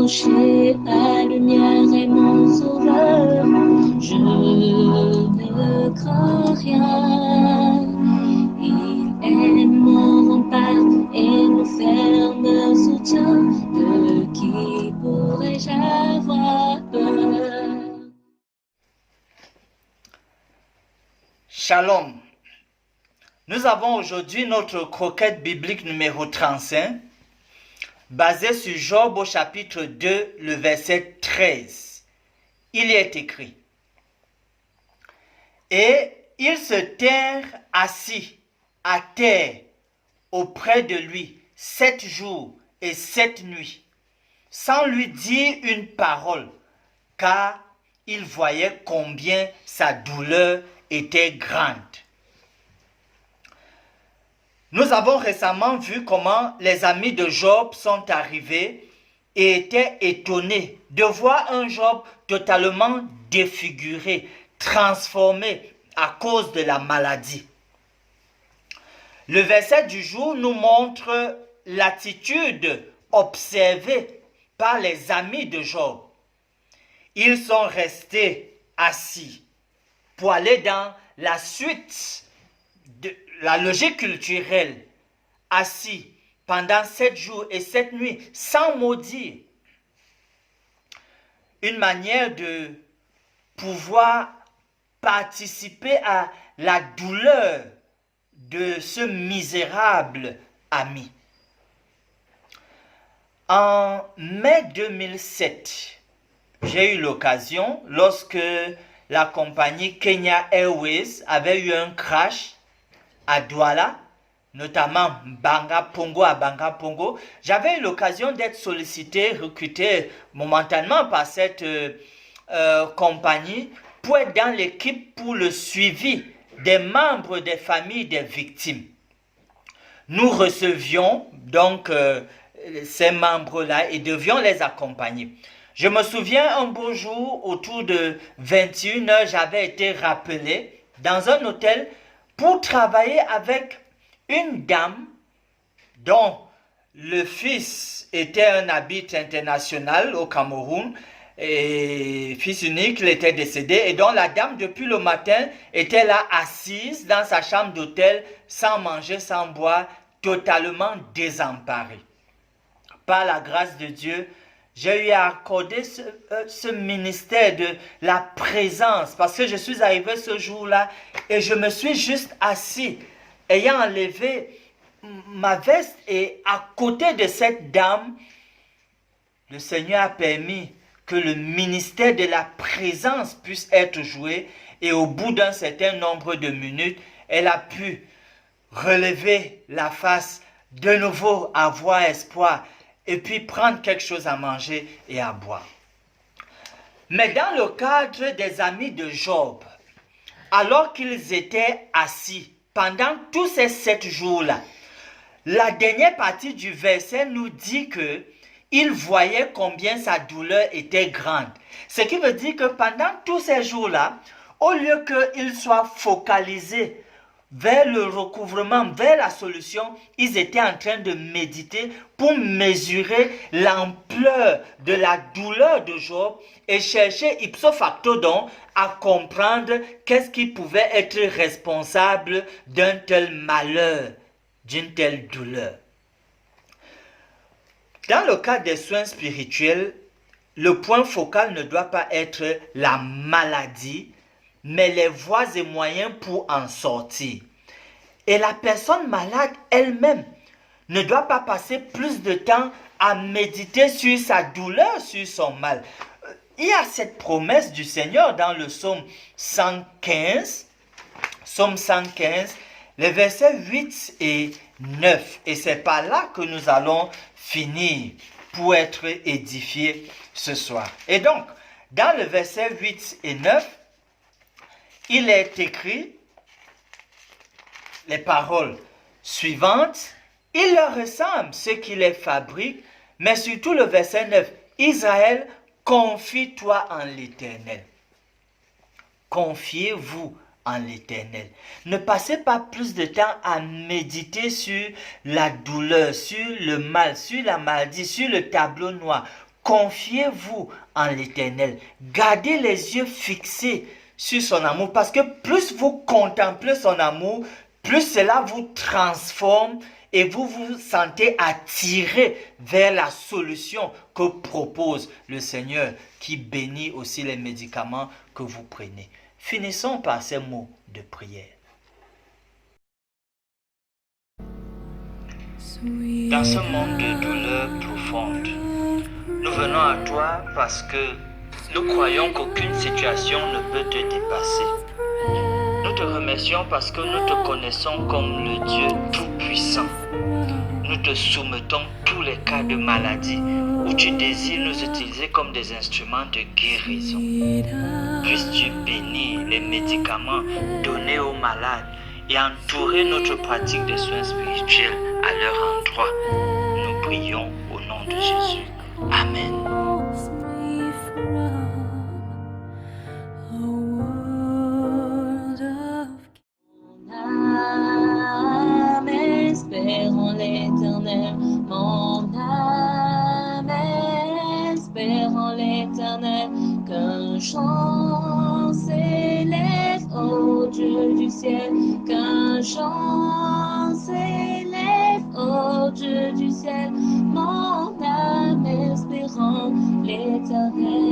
rocher, ta lumière est mon sauveur. Je ne crains rien. Il est mon rempart et mon ferme soutien. De qui pourrais-je avoir peur? Shalom. Nous avons aujourd'hui notre croquette biblique numéro 35, basée sur Job au chapitre 2, le verset 13. Il y est écrit: Et ils se tinrent assis à terre auprès de lui 7 jours et 7 nuits, sans lui dire une parole, car ils voyaient combien sa douleur était grande. Nous avons récemment vu comment les amis de Job sont arrivés et étaient étonnés de voir un Job totalement défiguré, transformé à cause de la maladie. Le verset du jour nous montre l'attitude observée par les amis de Job. Ils sont restés assis pour aller dans la suite de la logique culturelle, assis pendant 7 jours et 7 nuits sans maudire. Une manière de pouvoir participer à la douleur de ce misérable ami. En mai 2007, j'ai eu l'occasion, lorsque la compagnie Kenya Airways avait eu un crash à Douala, notamment Banga Pongo à Banga Pongo, j'avais eu l'occasion d'être sollicité, recruté momentanément par cette compagnie pour être dans l'équipe pour le suivi des membres des familles des victimes. Nous recevions donc ces membres-là et devions les accompagner. Je me souviens un beau jour, autour de 21h, j'avais été rappelé dans un hôtel pour travailler avec une dame dont le fils était un habit international au Cameroun, et fils unique, il était décédé, et dont la dame depuis le matin était là assise dans sa chambre d'hôtel, sans manger, sans boire, totalement désemparée. Par la grâce de Dieu, j'ai eu à accorder ce ministère de la présence, parce que je suis arrivé ce jour-là et je me suis juste assis, ayant enlevé ma veste, et à côté de cette dame, le Seigneur a permis que le ministère de la présence puisse être joué, et au bout d'un certain nombre de minutes, elle a pu relever la face, de nouveau avoir espoir, et puis prendre quelque chose à manger et à boire. Mais dans le cadre des amis de Job, alors qu'ils étaient assis pendant tous ces 7 jours-là, la dernière partie du verset nous dit que ils voyaient combien sa douleur était grande. Ce qui veut dire que pendant tous ces jours-là, au lieu qu'ils soient focalisés vers le recouvrement, vers la solution, ils étaient en train de méditer pour mesurer l'ampleur de la douleur de Job et chercher ipso facto donc à comprendre qu'est-ce qui pouvait être responsable d'un tel malheur, d'une telle douleur. Dans le cas des soins spirituels, le point focal ne doit pas être la maladie, mais les voies et moyens pour en sortir. Et la personne malade elle-même ne doit pas passer plus de temps à méditer sur sa douleur, sur son mal. Il y a cette promesse du Seigneur dans le psaume 115, les versets 8 et 9. Et c'est par là que nous allons finir pour être édifiés ce soir. Et donc, dans le verset 8 et 9, il est écrit les paroles suivantes: il leur ressemble ce qui les fabrique, mais surtout le verset 9, Israël, confie-toi en l'Éternel. Confiez-vous en l'Éternel. Ne passez pas plus de temps à méditer sur la douleur, sur le mal, sur la maladie, sur le tableau noir. confiez-vous en l'Éternel. Gardez les yeux fixés sur son amour, parce que plus vous contemplez son amour, plus cela vous transforme et vous vous sentez attiré vers la solution que propose le Seigneur, qui bénit aussi les médicaments que vous prenez. Finissons par ces mots de prière. Dans ce monde de douleur profonde, nous venons à toi parce que nous croyons qu'aucune situation ne peut te dépasser. Nous te remercions parce que nous te connaissons comme le Dieu Tout-Puissant. Nous te soumettons tous les cas de maladie où tu désires nous utiliser comme des instruments de guérison. Puisses-tu bénir les médicaments donnés aux malades et entourer notre pratique des soins spirituels à leur endroit. Nous prions au nom de Jésus. Amen. Espérons l'Éternel, mon âme, espérons l'Éternel, qu'un chant s'élève au Dieu du ciel, qu'un chant s'élève au Dieu du ciel, mon âme, espérons l'Éternel.